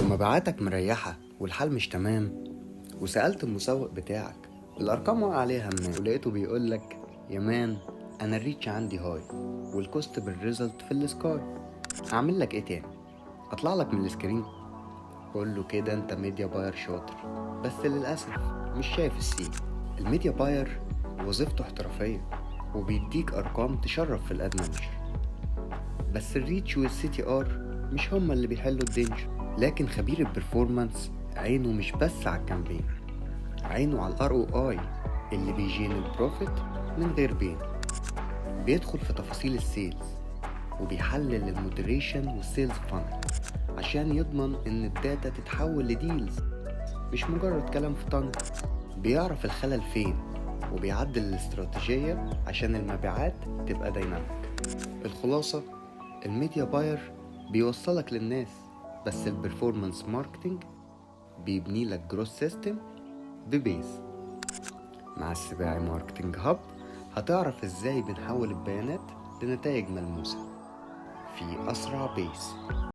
مبيعاتك مريحة والحال مش تمام، وسألت المسوق بتاعك الأرقام وقع عليها منين، ولقيته بيقولك يا مان أنا الريتش عندي هاي والكوست بالريزلت في السكاي، أعمل لك إيه تاني؟ أطلع لك من السكرين؟ قول له كده أنت ميديا باير شاطر، بس للأسف مش شايف السين. الميديا باير وظيفته احترافية وبيديك أرقام تشرف في الأد مانجر، بس الريتش والسي تي ار مش هما اللي بيحلوا الدنجر. لكن خبير البرفورمانس عينه مش بس على الكامبين، عينه على الار او اي اللي بيجين البروفيت من غير بين. بيدخل في تفاصيل السيلز وبيحلل المودريشن والسيلز فانل عشان يضمن ان الداتا تتحول لديلز مش مجرد كلام في طنج. بيعرف الخلل فين وبيعدل الاستراتيجية عشان المبيعات تبقى دايناميك. الخلاصة، الميديا باير بيوصلك للناس، بس البرفورمانس ماركتينج بيبني لك جروس سيستم ببيز. مع السباعي ماركتينج هاب هتعرف ازاي بنحول البيانات لنتائج ملموسة في أسرع بيس.